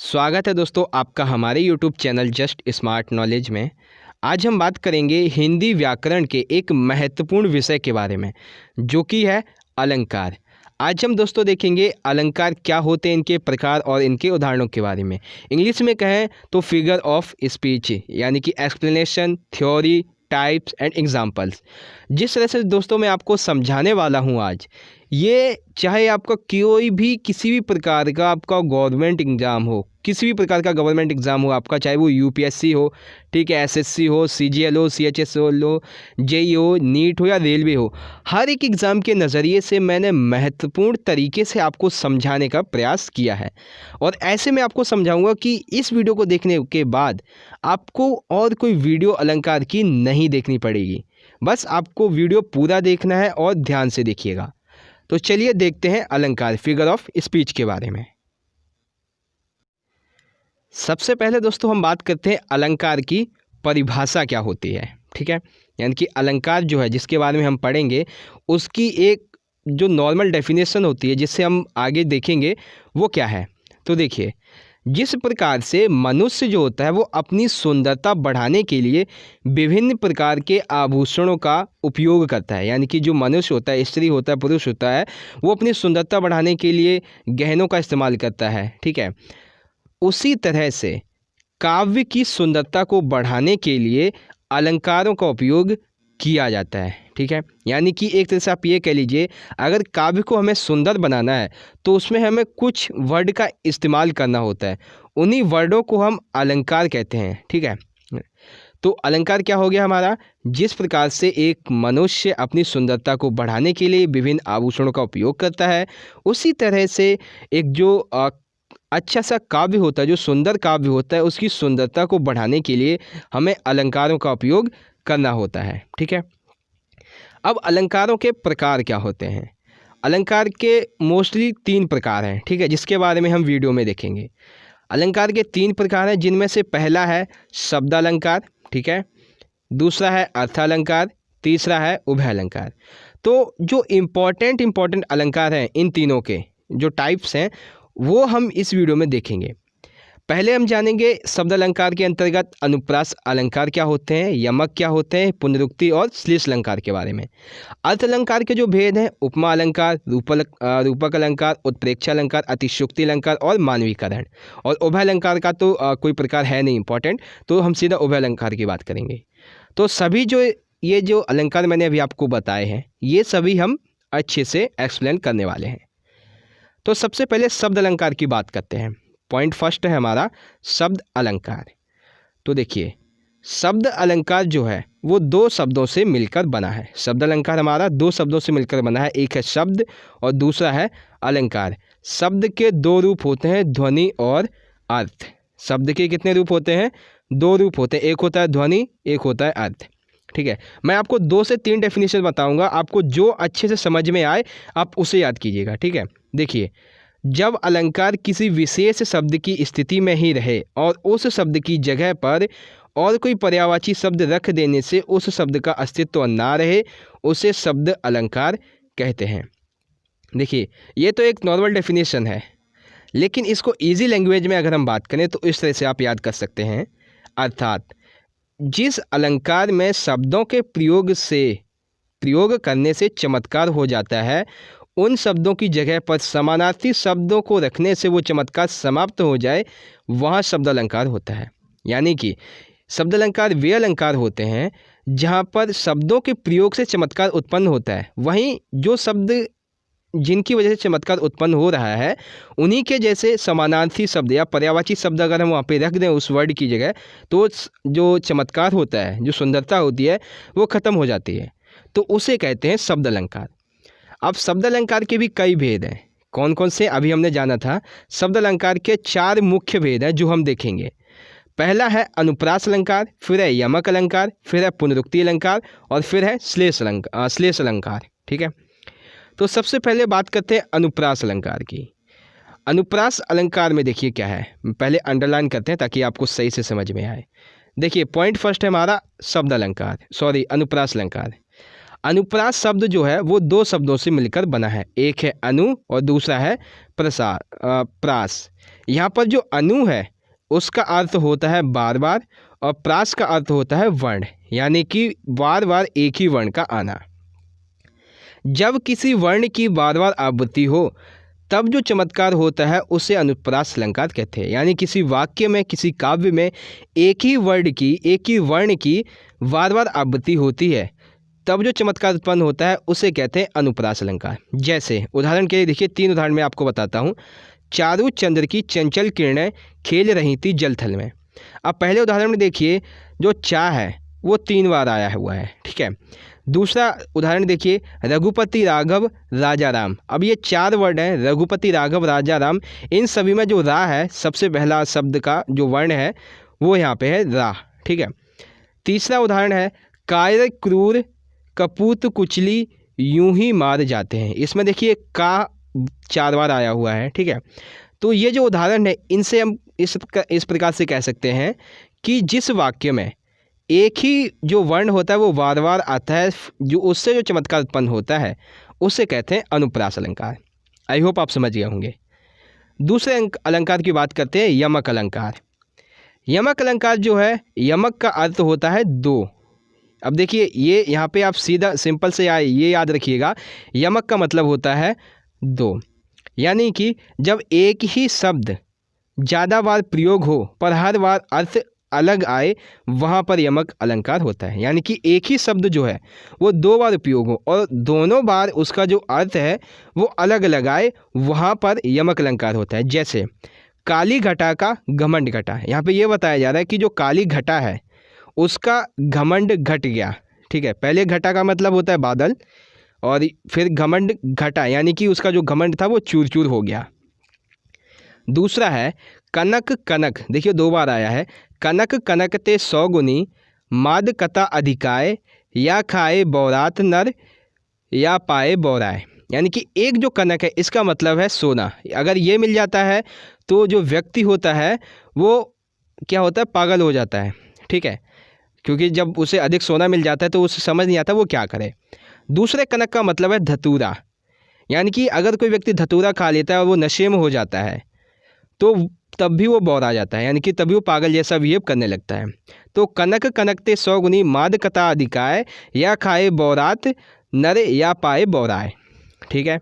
स्वागत है दोस्तों आपका हमारे YouTube channel just smart knowledge में। आज हम बात करेंगे हिंदी व्याकरण के एक महत्वपूर्ण विषय के बारे में जो कि है अलंकार। आज हम दोस्तों देखेंगे अलंकार क्या होते हैं, इनके प्रकार और इनके उदाहरणों के बारे में। इंग्लिश में कहें तो फिगर ऑफ स्पीच यानी कि explanation, theory, types and examples. जिस तरह से दोस्तों मैं आपको समझाने वाला हूँ आज, ये चाहे आपका कोई भी किसी भी प्रकार का आपका गवर्नमेंट एग्ज़ाम हो, किसी भी प्रकार का गवर्नमेंट एग्ज़ाम हो आपका, चाहे वो यूपीएससी हो, ठीक है, एसएससी हो, सीजीएल हो, सीएचएस हो, जेईई हो, नीट हो या रेलवे हो, हर एक एग्ज़ाम के नज़रिए से मैंने महत्वपूर्ण तरीके से आपको समझाने का प्रयास किया है। और ऐसे में आपको समझाऊंगा कि इस वीडियो को देखने के बाद आपको और कोई वीडियो अलंकार की नहीं देखनी पड़ेगी। बस आपको वीडियो पूरा देखना है और ध्यान से देखिएगा। तो चलिए देखते हैं अलंकार, फिगर ऑफ स्पीच के बारे में। सबसे पहले दोस्तों हम बात करते हैं अलंकार की परिभाषा क्या होती है, ठीक है। यानी कि अलंकार जो है जिसके बारे में हम पढ़ेंगे उसकी एक जो नॉर्मल डेफिनेशन होती है जिससे हम आगे देखेंगे वो क्या है। तो देखिए, जिस प्रकार से मनुष्य जो होता है वो अपनी सुंदरता बढ़ाने के लिए विभिन्न प्रकार के आभूषणों का उपयोग करता है, यानी कि जो मनुष्य होता है, स्त्री होता है, पुरुष होता है, वो अपनी सुंदरता बढ़ाने के लिए गहनों का इस्तेमाल करता है, ठीक है। उसी तरह से काव्य की सुंदरता को बढ़ाने के लिए अलंकारों का उपयोग किया जाता है, ठीक है। यानी कि एक तरह से आप ये कह लीजिए, अगर काव्य को हमें सुंदर बनाना है तो उसमें हमें कुछ वर्ड का इस्तेमाल करना होता है, उन्हीं वर्डों को हम अलंकार कहते हैं, ठीक है। तो अलंकार क्या हो गया हमारा, जिस प्रकार से एक मनुष्य अपनी सुंदरता को बढ़ाने के लिए विभिन्न आभूषणों का उपयोग करता है, उसी तरह से एक जो अच्छा सा काव्य होता है, जो सुंदर काव्य होता है, उसकी सुंदरता को बढ़ाने के लिए हमें अलंकारों का उपयोग करना होता है, ठीक है। अब अलंकारों के प्रकार क्या होते हैं। अलंकार के मोस्टली 3 प्रकार हैं, ठीक है, जिसके बारे में हम वीडियो में देखेंगे। अलंकार के 3 प्रकार हैं, जिनमें से पहला है शब्द अलंकार, ठीक है, दूसरा है अर्थालंकार, तीसरा है उभय अलंकार। तो जो इम्पॉर्टेंट अलंकार हैं, इन तीनों के जो टाइप्स हैं वो हम इस वीडियो में देखेंगे। पहले हम जानेंगे शब्द अलंकार के अंतर्गत अनुप्रास अलंकार क्या होते हैं, यमक क्या होते हैं, पुनरुक्ति और श्लेष अलंकार के बारे में। अर्थ अलंकार के जो भेद हैं, उपमा अलंकार, रूपक अलंकार, उत्प्रेक्षा अलंकार, अतिशयोक्ति अलंकार और मानवीकरण। और उभय अलंकार का तो कोई प्रकार है नहीं इंपॉर्टेंट, तो हम सीधा उभय अलंकार की बात करेंगे। तो सभी ये जो अलंकार मैंने अभी आपको बताए हैं, ये सभी हम अच्छे से एक्सप्लेन करने वाले हैं। तो सबसे पहले शब्द अलंकार की बात करते हैं। पॉइंट फर्स्ट है हमारा शब्द अलंकार। तो देखिए, शब्द अलंकार जो है वो 2 शब्दों से मिलकर बना है। शब्द अलंकार हमारा 2 शब्दों से मिलकर बना है, एक है शब्द और दूसरा है अलंकार। शब्द के 2 रूप होते हैं, ध्वनि और अर्थ। शब्द के कितने रूप होते हैं, 2 रूप होते हैं, एक होता है ध्वनि, एक होता है अर्थ, ठीक है। मैं आपको 2 से 3 डेफिनेशन बताऊंगा, आपको जो अच्छे से समझ में आए आप उसे याद कीजिएगा, ठीक है। देखिए, जब अलंकार किसी विशेष शब्द की स्थिति में ही रहे और उस शब्द की जगह पर और कोई पर्यायवाची शब्द रख देने से उस शब्द का अस्तित्व ना रहे, उसे शब्द अलंकार कहते हैं। देखिए, ये तो एक नॉर्मल डेफिनेशन है, लेकिन इसको इजी लैंग्वेज में अगर हम बात करें तो इस तरह से आप याद कर सकते हैं। अर्थात जिस अलंकार में शब्दों के प्रयोग करने से चमत्कार हो जाता है, उन शब्दों की जगह पर समानार्थी शब्दों को रखने से वो चमत्कार समाप्त हो जाए, वहाँ शब्द अलंकार होता है। यानी कि शब्द अलंकार वे अलंकार होते हैं जहाँ पर शब्दों के प्रयोग से चमत्कार उत्पन्न होता है, वहीं जो शब्द जिनकी वजह से चमत्कार उत्पन्न हो रहा है, उन्हीं के जैसे समानार्थी शब्द या पर्यायवाची शब्द अगर हम वहाँ पे रख दें उस वर्ड की जगह, तो जो चमत्कार होता है, जो सुंदरता होती है, वो ख़त्म हो जाती है। तो उसे कहते हैं शब्द अलंकार। अब शब्द अलंकार के भी कई भेद हैं। कौन कौन से अभी हमने जाना था। शब्द अलंकार के 4 मुख्य भेद हैं जो हम देखेंगे। पहला है अनुप्रास अलंकार, फिर है यमक अलंकार, फिर है पुनरुक्ति अलंकार और फिर है श्लेष अलंकार, ठीक है। तो सबसे पहले बात करते हैं अनुप्रास अलंकार की। अनुप्रास अलंकार में देखिए क्या है, पहले अंडरलाइन करते हैं ताकि आपको सही से समझ में आए। देखिए, पॉइंट फर्स्ट है हमारा शब्द अलंकार, अनुप्रास अलंकार। अनुप्रास शब्द जो है वो 2 शब्दों से मिलकर बना है, एक है अनु और दूसरा है प्रास। यहाँ पर जो अनु है उसका अर्थ होता है बार बार और प्रास का अर्थ होता है वर्ण, यानी कि बार बार एक ही वर्ण का आना। जब किसी वर्ण की बार बार आवृत्ति हो तब जो चमत्कार होता है उसे अनुप्रास अलंकार कहते हैं। यानी किसी वाक्य में, किसी काव्य में एक ही वर्ण की बार बार आवृत्ति होती है तब जो चमत्कार उत्पन्न होता है उसे कहते हैं अनुप्रास अलंकार। जैसे उदाहरण के लिए देखिए, 3 उदाहरण मैं आपको बताता हूँ। चारू चंद्र की चंचल किरणें खेल रही थी जलथल में। अब पहले उदाहरण में देखिए, जो चा है वो 3 बार आया हुआ है, ठीक है। दूसरा उदाहरण देखिए, रघुपति राघव राजा राम। अब ये 4 वर्ड हैं, रघुपति राघव राजा राम। इन सभी में जो रा है, सबसे पहला शब्द का जो वर्ण है वो यहाँ पे है रा, ठीक है। तीसरा उदाहरण है, कायर क्रूर कपूत कुचली यूं ही मार जाते हैं। इसमें देखिए का 4 बार आया हुआ है, ठीक है। तो ये जो उदाहरण है, इनसे हम इस प्रकार से कह सकते हैं कि जिस वाक्य में एक ही जो वर्ण होता है वो बार बार आता है, जो उससे जो चमत्कार उत्पन्न होता है उसे कहते हैं अनुप्रास अलंकार। आई होप आप समझ गए होंगे। दूसरे अलंकार की बात करते हैं, यमक अलंकार। यमक अलंकार जो है, यमक का अर्थ होता है 2। अब देखिए, ये यहाँ पे आप सीधा सिंपल से ये याद रखिएगा, यमक का मतलब होता है 2। यानी कि जब एक ही शब्द ज़्यादा बार प्रयोग हो पर हर बार अर्थ अलग आए, वहाँ पर यमक अलंकार होता है। यानी कि एक ही शब्द जो है वो 2 बार उपयोग हो और दोनों बार उसका जो अर्थ है वो अलग अलग आए, वहाँ पर यमक अलंकार होता है। जैसे काली घटा का घमंड घटा। यहाँ पे ये बताया जा रहा है कि जो काली घटा है उसका घमंड घट गया, ठीक है। पहले घटा का मतलब होता है बादल और फिर घमंड घटा, यानी कि उसका जो घमंड था वो चूर चूर हो गया। दूसरा है कनक कनक। देखिए 2 बार आया है, कनक कनक ते 100 गुनी माद कता अधिकाय, या खाए बौरात नर या पाए बौराए। यानी कि एक जो कनक है इसका मतलब है सोना। अगर ये मिल जाता है तो जो व्यक्ति होता है वो क्या होता है, पागल हो जाता है, ठीक है। क्योंकि जब उसे अधिक सोना मिल जाता है तो उसे समझ नहीं आता वो क्या करे। दूसरे कनक का मतलब है धतूरा। यानी कि अगर कोई व्यक्ति धतूरा खा लेता है और वो नशे में हो जाता है तो तब भी वो बौरा जाता है, यानी कि तभी वो पागल जैसा बिहेव करने लगता है। तो कनक कनकते 100 गुनी माद कथा अधिकाय, या खाए बौरात नर या पाए बौराए, ठीक है।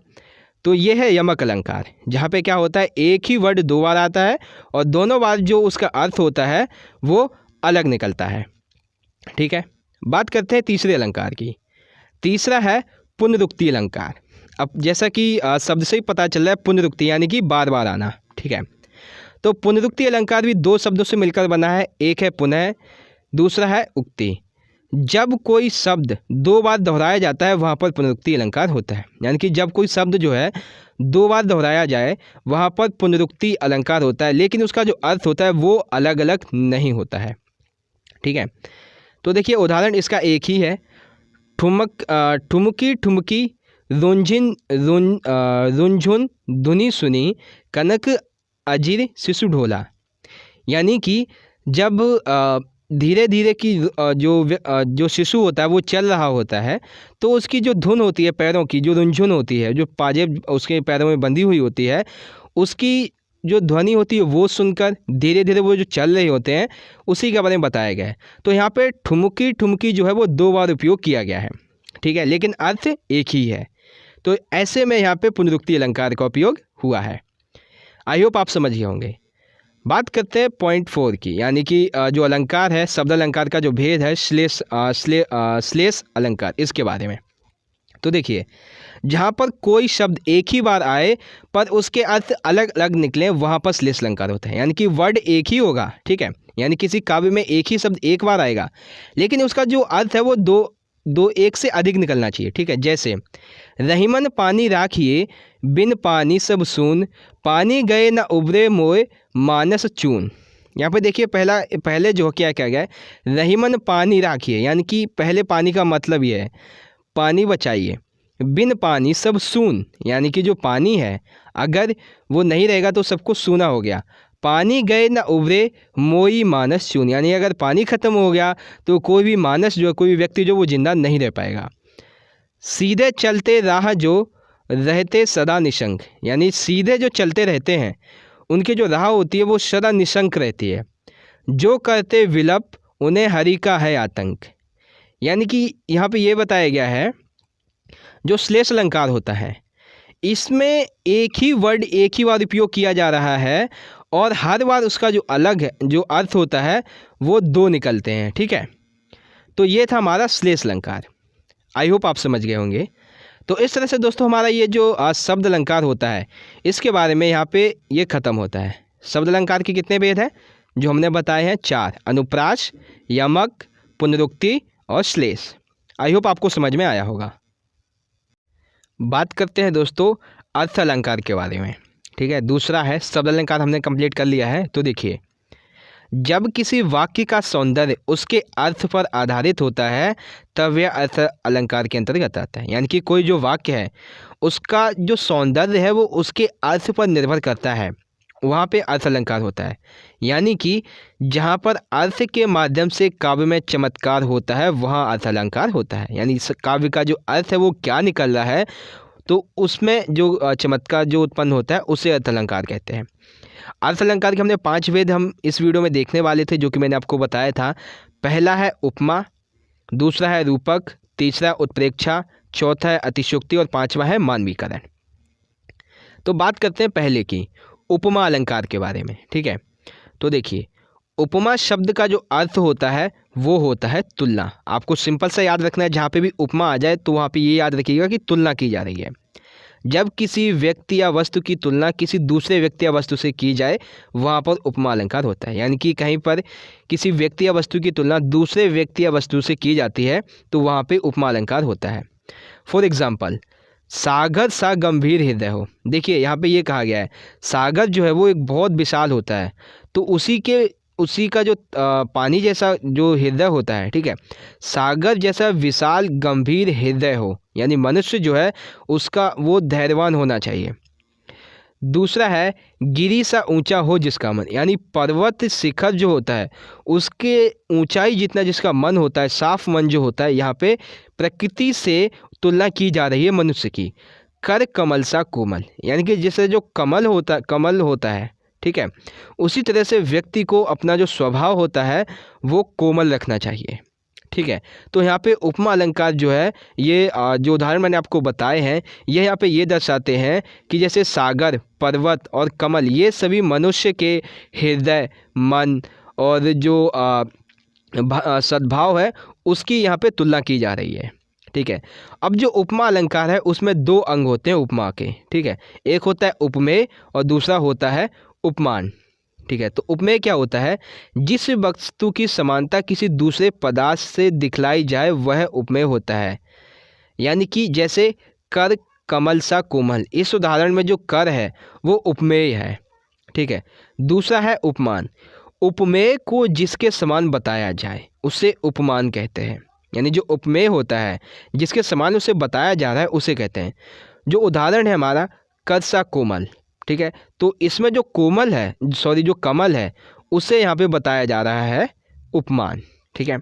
तो ये है यमक अलंकार, जहाँ पे क्या होता है, एक ही वर्ड 2 बार आता है और दोनों बार जो उसका अर्थ होता है वो अलग निकलता है, ठीक है। बात करते हैं तीसरे अलंकार की। तीसरा है पुनरुक्ति अलंकार। अब जैसा कि शब्द से ही पता चल रहा है, पुनरुक्ति यानी कि बार बार आना, ठीक है। तो पुनरुक्ति अलंकार भी 2 शब्दों से मिलकर बना है, एक है पुनः, दूसरा है उक्ति। जब कोई शब्द 2 बार दोहराया जाता है वहाँ पर पुनरुक्ति अलंकार होता है। यानी कि जब कोई शब्द जो है 2 बार दोहराया जाए वहाँ पर पुनरुक्ति अलंकार होता है, लेकिन उसका जो अर्थ होता है वो अलग अलग नहीं होता है, ठीक है। तो देखिए उदाहरण इसका एक ही है, ठुमकी ठुमकी रुंझुन धुनी सुनी कनक अजीर शिशु ढोला। यानी कि जब धीरे धीरे की जो शिशु होता है वो चल रहा होता है तो उसकी जो धुन होती है, पैरों की जो रुंझुन होती है, जो पाजेब उसके पैरों में बंधी हुई होती है, उसकी जो ध्वनि होती है वो सुनकर धीरे धीरे वो जो चल रहे होते हैं उसी के बारे में बताया गया है। तो यहाँ पे ठुमकी ठुमकी जो है वो 2 बार उपयोग किया गया है, ठीक है, लेकिन अर्थ एक ही है। तो ऐसे में यहाँ पे पुनरुक्ति अलंकार का उपयोग हुआ है। आई होप आप समझ गए होंगे। बात करते हैं पॉइंट 4 की, यानी कि जो अलंकार है, शब्द अलंकार का जो भेद है, श्लेष अलंकार, इसके बारे में। तो देखिए, जहाँ पर कोई शब्द एक ही बार आए पर उसके अर्थ अलग अलग निकले वहाँ पर श्लेष अलंकार होता है। यानी कि वर्ड एक ही होगा, ठीक है, यानी किसी काव्य में एक ही शब्द एक बार आएगा लेकिन उसका जो अर्थ है वो दो एक से अधिक निकलना चाहिए, ठीक है। जैसे रहीमन पानी राखिए बिन पानी सब सून, पानी गए न उबरे मोए मानस चून। यहाँ पे देखिए पहले जो क्या गया है, रहीमन पानी राखिए, यानी कि पहले पानी का मतलब ये है पानी बचाइए, बिन पानी सब सून, यानी कि जो पानी है अगर वो नहीं रहेगा तो सब कुछ सूना हो गया। पानी गए न उबरे मोई मानस चून, यानी अगर पानी खत्म हो गया तो कोई भी मानस जो कोई भी व्यक्ति जो वो जिंदा नहीं रह पाएगा। सीधे चलते राह जो रहते सदा निशंक, यानी सीधे जो चलते रहते हैं उनकी जो राह होती है वो सदा निशंक रहती है। जो करते विलप उन्हें हरि का है आतंक। यानी कि यहाँ पे ये बताया गया है, जो श्लेष अलंकार होता है इसमें एक ही वर्ड एक ही बार उपयोग किया जा रहा है और हर बार उसका जो अलग है जो अर्थ होता है वो दो निकलते हैं। ठीक है, तो ये था हमारा श्लेष अलंकार। आई होप आप समझ गए होंगे। तो इस तरह से दोस्तों हमारा ये जो शब्द अलंकार होता है इसके बारे में यहाँ पे ये ख़त्म होता है। शब्द अलंकार के कितने भेद हैं जो हमने बताए हैं? 4, अनुप्रास, यमक, पुनरुक्ति और श्लेष। आई होप आपको समझ में आया होगा। बात करते हैं दोस्तों अर्थ अलंकार के बारे में। ठीक है, दूसरा है शब्द अलंकार, हमने कंप्लीट कर लिया है। तो देखिए, जब किसी वाक्य का सौंदर्य उसके अर्थ पर आधारित होता है तब यह अर्थ अलंकार के अंतर्गत आता है। यानी कि कोई जो वाक्य है उसका जो सौंदर्य है वो उसके अर्थ पर निर्भर करता है, वहाँ पे अर्थ अलंकार होता है। यानी कि जहाँ पर अर्थ के माध्यम से काव्य में चमत्कार होता है वहाँ अर्थ अलंकार होता है। यानी इस काव्य का जो अर्थ है वो क्या निकल रहा है तो उसमें जो चमत्कार जो उत्पन्न होता है उसे अर्थ अलंकार कहते हैं। अर्थ अलंकार के हमने 5 भेद हम इस वीडियो में देखने वाले थे, जो कि मैंने आपको बताया था। पहला है उपमा, दूसरा है रूपक, तीसरा उत्प्रेक्षा, चौथा है अतिशयोक्ति और पांचवा है मानवीकरण। तो बात करते हैं पहले की उपमा अलंकार के बारे में। ठीक है, तो देखिए, उपमा शब्द का जो अर्थ होता है वो होता है तुलना। आपको सिंपल सा याद रखना है, जहाँ पे भी उपमा आ जाए तो वहाँ पे ये याद रखिएगा कि तुलना की जा रही है। जब किसी व्यक्ति या वस्तु की तुलना किसी दूसरे व्यक्ति या वस्तु से की जाए वहाँ पर उपमा अलंकार होता है। यानी कि कहीं पर किसी व्यक्ति या वस्तु की तुलना दूसरे व्यक्ति या वस्तु से की जाती है तो वहाँ पे उपमा अलंकार होता है। फॉर एग्जाम्पल, सागर सा गंभीर हृदय हो। देखिए यहाँ पे ये कहा गया है सागर जो है वो एक बहुत विशाल होता है, तो उसी का जो पानी जैसा जो हृदय होता है, ठीक है, सागर जैसा विशाल गंभीर हृदय हो, यानी मनुष्य जो है उसका वो धैर्यवान होना चाहिए। दूसरा है गिरी सा ऊंचा हो जिसका मन, यानी पर्वत शिखर जो होता है उसके ऊंचाई जितना जिसका मन होता है, साफ मन जो होता है, यहाँ पे प्रकृति से तुलना की जा रही है मनुष्य की। कर कमल सा कोमल, यानी कि जैसे जो कमल होता है, ठीक है, उसी तरह से व्यक्ति को अपना जो स्वभाव होता है वो कोमल रखना चाहिए। ठीक है, तो यहाँ पे उपमा अलंकार जो है ये जो उदाहरण मैंने आपको बताए हैं ये यहाँ पे ये दर्शाते हैं कि जैसे सागर, पर्वत और कमल ये सभी मनुष्य के हृदय, मन और जो सद्भाव है उसकी यहाँ पे तुलना की जा रही है। ठीक है, अब जो उपमा अलंकार है उसमें 2 अंग होते हैं उपमा के। ठीक है, एक होता है उपमेय और दूसरा होता है उपमान। ठीक है, तो उपमेय क्या होता है? जिस वस्तु की समानता किसी दूसरे पदार्थ से दिखलाई जाए वह उपमेय होता है। यानी कि जैसे कर कमल सा कोमल, इस उदाहरण में जो कर है वो उपमेय है। ठीक है, दूसरा है उपमान। उपमेय को जिसके समान बताया जाए उसे उपमान कहते हैं। यानी जो उपमेय होता है जिसके समान उसे बताया जा रहा है उसे कहते हैं। जो उदाहरण है हमारा कर सा कोमल, ठीक है, तो इसमें जो कोमल है जो कमल है उसे यहाँ पे बताया जा रहा है उपमान। ठीक है,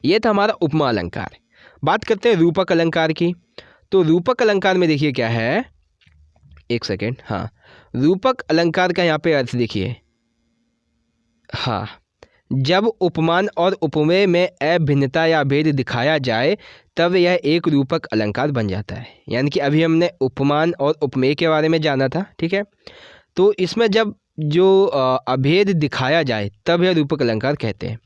ये था हमारा उपमा अलंकार। बात करते हैं रूपक अलंकार की। तो रूपक अलंकार में देखिए क्या है, एक सेकेंड, हाँ, रूपक अलंकार का यहाँ पे अर्थ देखिए। हाँ, जब उपमान और उपमेय में अभिन्नता या भेद दिखाया जाए तब यह एक रूपक अलंकार बन जाता है। यानी कि अभी हमने उपमान और उपमेय के बारे में जाना था। ठीक है, तो इसमें जब जो अभेद दिखाया जाए तब यह रूपक अलंकार कहते हैं।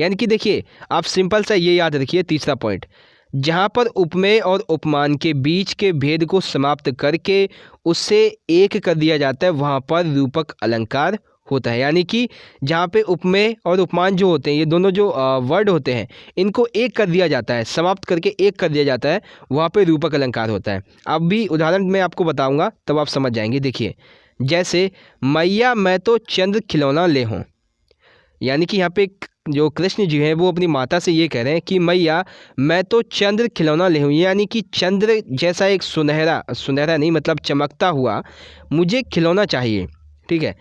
यानी कि देखिए आप सिंपल सा ये याद रखिए, तीसरा पॉइंट, जहाँ पर उपमेय और उपमान के बीच के भेद को समाप्त करके उससे एक कर दिया जाता है वहाँ पर रूपक अलंकार होता है। यानी कि जहाँ पे उपमेय और उपमान जो होते हैं ये दोनों जो वर्ड होते हैं इनको एक कर दिया जाता है, समाप्त करके एक कर दिया जाता है, वहाँ पे रूपक अलंकार होता है। अब भी उदाहरण मैं आपको बताऊंगा तब आप समझ जाएंगे। देखिए जैसे मैया मैं तो चंद्र खिलौना ले हूँ, यानी कि यहाँ पे जो कृष्ण जी हैं वो अपनी माता से ये कह रहे हैं कि मैया मैं तो चंद्र खिलौना ले हूँ, यानी कि चंद्र जैसा एक सुनहरा नहीं मतलब चमकता हुआ मुझे खिलौना चाहिए। ठीक है,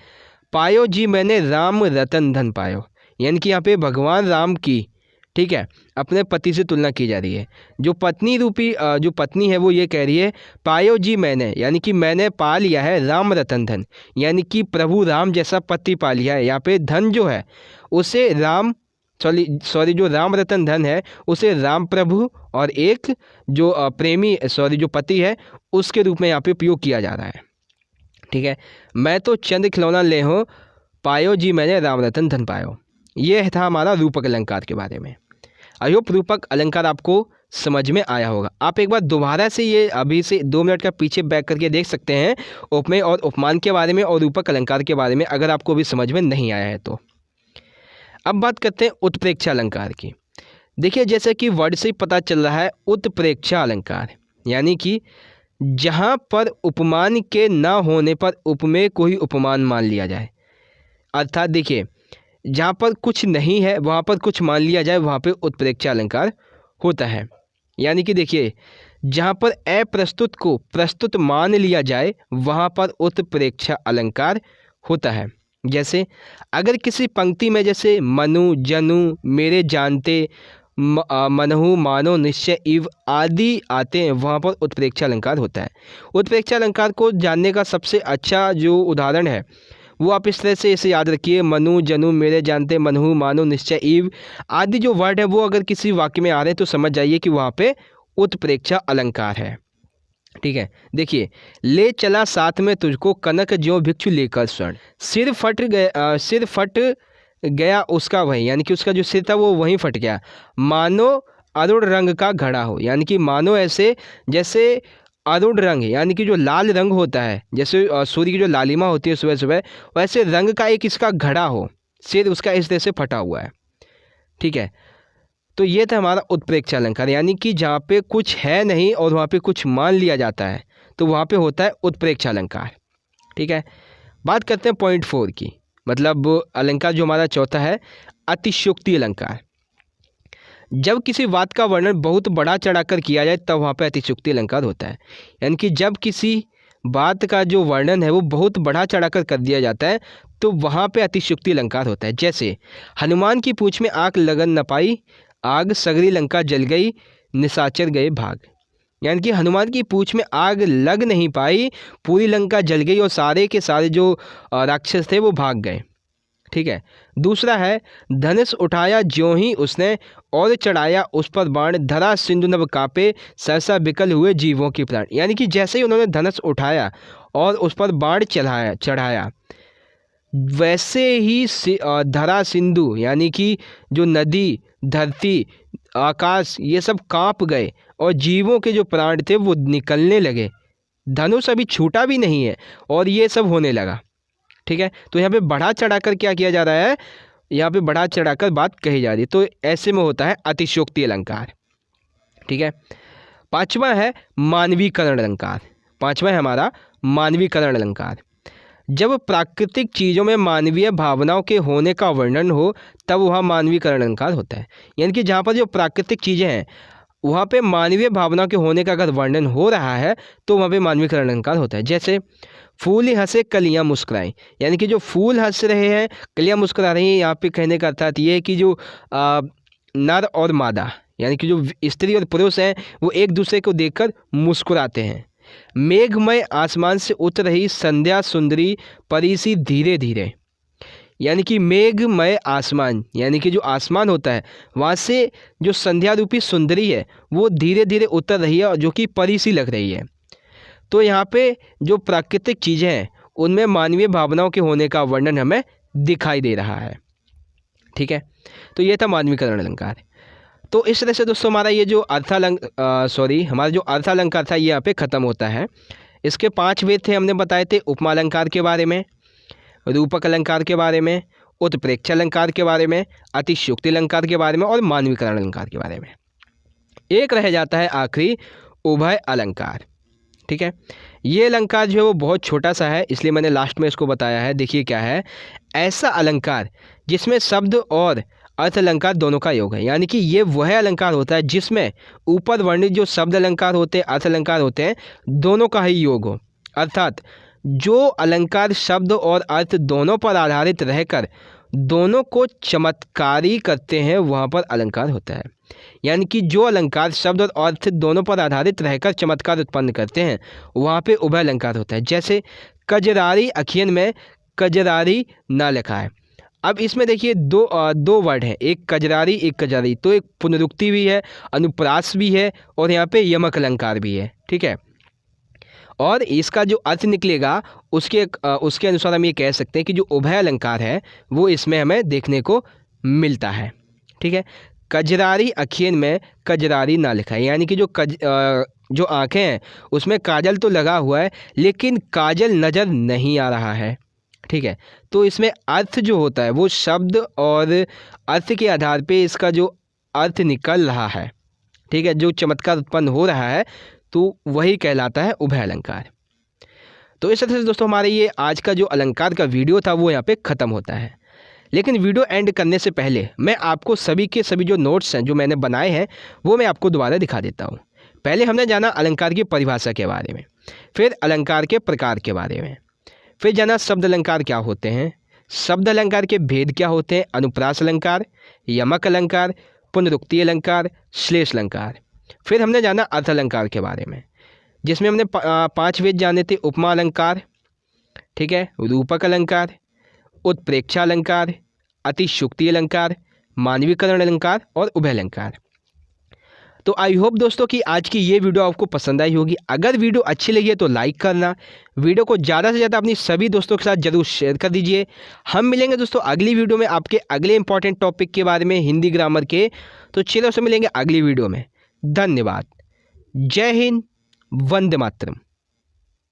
पायो जी मैंने राम रतन धन पायो, यानी कि यहाँ पे भगवान राम की ठीक है, अपने पति से तुलना की जा रही है। जो पत्नी रूपी जो पत्नी है वो ये कह रही है पायो जी मैंने, यानी कि मैंने पा लिया है राम रतन धन, यानी कि प्रभु राम जैसा पति पा लिया है। यहाँ पे धन जो है उसे राम सॉरी जो राम रतन धन है उसे राम प्रभु और एक जो प्रेमी जो पति है उसके रूप में यहाँ पे उपयोग किया जा रहा है। ठीक है, मैं तो चंद खिलौना ले हो पायो जी मैंने राम रतन धन पायो। ये था हमारा रूपक अलंकार के बारे में। आई होप रूपक अलंकार आपको समझ में आया होगा। आप एक बार दोबारा से ये अभी से 2 मिनट का पीछे बैक करके देख सकते हैं उपमेय और उपमान के बारे में और रूपक अलंकार के बारे में, अगर आपको भी समझ में नहीं आया है तो। अब बात करते हैं उत्प्रेक्षा अलंकार की। देखिए जैसे कि वर्ड से ही पता चल रहा है उत्प्रेक्षा अलंकार, यानी कि जहाँ पर उपमान के न होने पर उपमेय को ही उपमान मान लिया जाए। अर्थात देखिए जहाँ पर कुछ नहीं है वहाँ पर कुछ मान लिया जाए, वहाँ पे उत्प्रेक्षा अलंकार होता है। यानी कि देखिए जहाँ पर अप्रस्तुत को प्रस्तुत मान लिया जाए वहाँ पर उत्प्रेक्षा अलंकार होता है। जैसे अगर किसी पंक्ति में जैसे मनु जनु मेरे जानते मनहु मानो निश्चय इव आदि आते हैं, वहाँ पर उत्प्रेक्षा अलंकार होता है। उत्प्रेक्षा अलंकार को जानने का सबसे अच्छा जो उदाहरण है वो आप इस तरह से इसे याद रखिए, मनु जनु मेरे जानते मनहु मानो निश्चय इव आदि जो वर्ड है वो अगर किसी वाक्य में आ रहे हैं तो समझ जाइए कि वहाँ पे उत्प्रेक्षा अलंकार है। ठीक है, देखिए ले चला साथ में तुझको कनक ज्यों भिक्षु लेकर स्वर्ण, सिर फट गया उसका वही, यानी कि उसका जो सिर था वो वहीं फट गया। मानो अरुण रंग का घड़ा हो, यानी कि मानो ऐसे जैसे अरुण रंग यानी कि जो लाल रंग होता है, जैसे सूर्य की जो लालिमा होती है सुबह सुबह, वैसे रंग का एक इसका घड़ा हो, सिर उसका इस तरह से फटा हुआ है। ठीक है, तो ये था हमारा उत्प्रेक्षा अलंकार, यानी कि जहाँ पे कुछ है नहीं और वहाँ पे कुछ मान लिया जाता है तो वहाँ पे होता है उत्प्रेक्षा अलंकार। ठीक है, बात करते हैं पॉइंट 4 की, मतलब अलंकार जो हमारा चौथा है अतिशयोक्ति अलंकार। जब किसी बात का वर्णन बहुत बढ़ा चढ़ाकर किया जाए तब वहाँ पे अतिशयोक्ति अलंकार होता है। यानी कि जब किसी बात का जो वर्णन है वो बहुत बढ़ा चढ़ाकर कर दिया जाता है तो वहाँ पे अतिशयोक्ति अलंकार होता है। जैसे हनुमान की पूंछ में आग लगन न पाई, आग सगरी लंका जल गई, निशाचर गए भाग। यानी कि हनुमान की पूंछ में आग लग नहीं पाई, पूरी लंका जल गई और सारे के सारे जो राक्षस थे वो भाग गए। ठीक है, दूसरा है धनुष उठाया ज्यों ही उसने और चढ़ाया उस पर बाण, धरा सिंधु नभ कापे सहसा बिकल हुए जीवों की प्राण। यानी कि जैसे ही उन्होंने धनुष उठाया और उस पर बाण चढ़ाया वैसे ही धरा सिंधु यानी कि जो नदी धरती आकाश ये सब कांप गए और जीवों के जो प्राण थे वो निकलने लगे। धनुष अभी छूटा भी नहीं है और ये सब होने लगा। ठीक है, तो यहाँ पे बढ़ा चढ़ाकर क्या किया जा रहा है, यहाँ पे बढ़ा चढ़ाकर बात कही जा रही है, तो ऐसे में होता है अतिशयोक्ति अलंकार। ठीक है, पांचवा है मानवीकरण अलंकार। पांचवा है हमारा मानवीकरण अलंकार। जब प्राकृतिक चीज़ों में मानवीय भावनाओं के होने का वर्णन हो तब वहाँ मानवीकरण अलंकार होता है। यानी कि जहाँ पर जो प्राकृतिक चीज़ें हैं वहाँ पे मानवीय भावनाओं के होने का अगर वर्णन हो रहा है तो वहाँ पे मानवीकरण अलंकार होता है। जैसे फूल ही हंसे कलियाँ मुस्कुराएं, यानी कि जो फूल हंस रहे हैं कलियाँ मुस्कुरा रही हैं, यहाँ पे कहने का अर्थात ये है कि जो नर और मादा यानी कि जो स्त्री और पुरुष हैं वो एक दूसरे को देखकर मुस्कुराते हैं। मेघमय आसमान से उतर रही संध्या सुंदरी परीसी धीरे धीरे, यानी कि मेघमय आसमान यानी कि जो आसमान होता है वहाँ से जो संध्या रूपी सुंदरी है वो धीरे धीरे उतर रही है और जो कि परी सी लग रही है। तो यहाँ पे जो प्राकृतिक चीज़ें हैं उनमें मानवीय भावनाओं के होने का वर्णन हमें दिखाई दे रहा है। ठीक है, तो ये था मानवीकरण अलंकार। तो इस तरह से दोस्तों हमारा ये जो हमारा जो अर्थालंकार था ये यहाँ पे ख़त्म होता है। इसके 5 वेद थे, हमने बताए थे उपमा अलंकार के बारे में, रूपक अलंकार के बारे में, उत्प्रेक्षा अलंकार के बारे में, अतिशयोक्ति अलंकार के बारे में और मानवीकरण अलंकार के बारे में। एक रह जाता है आखिरी उभय अलंकार। ठीक है, ये अलंकार जो है वो बहुत छोटा सा है इसलिए मैंने लास्ट में इसको बताया है। देखिए क्या है, ऐसा अलंकार जिसमें शब्द और अर्थ अलंकार दोनों का योग है। यानी कि ये वह अलंकार होता है जिसमें ऊपर वर्णित जो शब्द अलंकार होते हैं अर्थ अलंकार होते हैं दोनों का ही योग हो। अर्थात जो अलंकार शब्द और अर्थ दोनों पर आधारित रहकर दोनों को चमत्कारी करते हैं वहाँ पर अलंकार होता है। यानी कि जो अलंकार शब्द और अर्थ दोनों पर आधारित रहकर चमत्कार उत्पन्न करते हैं वहाँ पे उभय अलंकार होता है। जैसे कजरारी अखियन में कजरारी ना लिखा है। अब इसमें देखिए दो वर्ड हैं, एक कजरारी एक कजरारी, तो एक पुनरुक्ति भी है, अनुप्रास भी है और यहाँ पे यमक अलंकार भी है। ठीक है, और इसका जो अर्थ निकलेगा उसके अनुसार हम ये कह सकते हैं कि जो उभय अलंकार है वो इसमें हमें देखने को मिलता है। ठीक है, कजरारी अखियन में कजरारी ना लिखा है, यानी कि जो आँखें हैं उसमें काजल तो लगा हुआ है लेकिन काजल नज़र नहीं आ रहा है। ठीक है, तो इसमें अर्थ जो होता है वो शब्द और अर्थ के आधार पे इसका जो अर्थ निकल रहा है, ठीक है, जो चमत्कार उत्पन्न हो रहा है, तो वही कहलाता है उभय अलंकार। तो इस तरह से दोस्तों हमारे ये आज का जो अलंकार का वीडियो था वो यहाँ पे ख़त्म होता है। लेकिन वीडियो एंड करने से पहले मैं आपको सभी के सभी जो नोट्स हैं जो मैंने बनाए हैं वो मैं आपको दोबारा दिखा देता हूँ। पहले हमने जाना अलंकार की परिभाषा के बारे में, फिर अलंकार के प्रकार के बारे में, फिर जाना शब्द अलंकार क्या होते हैं, शब्द अलंकार के भेद क्या होते हैं, अनुप्रास अलंकार, यमक अलंकार, पुनरुक्ति अलंकार, श्लेष अलंकार। फिर हमने जाना अर्थ अलंकार के बारे में, जिसमें हमने 5 वेद जाने थे, उपमा अलंकार, ठीक है, रूपक अलंकार, उत्प्रेक्षा अलंकार, अतिशुक्ति अलंकार, मानवीकरण अलंकार और उभय अलंकार। तो आई होप दोस्तों कि आज की ये वीडियो आपको पसंद आई होगी। अगर वीडियो अच्छी लगी है तो लाइक करना, वीडियो को ज़्यादा से ज़्यादा अपनी सभी दोस्तों के साथ ज़रूर शेयर कर दीजिए। हम मिलेंगे दोस्तों अगली वीडियो में आपके अगले इंपॉर्टेंट टॉपिक के बारे में, हिंदी ग्रामर के। तो चलो से मिलेंगे अगली वीडियो में। धन्यवाद। जय हिंद, वंदे मातरम।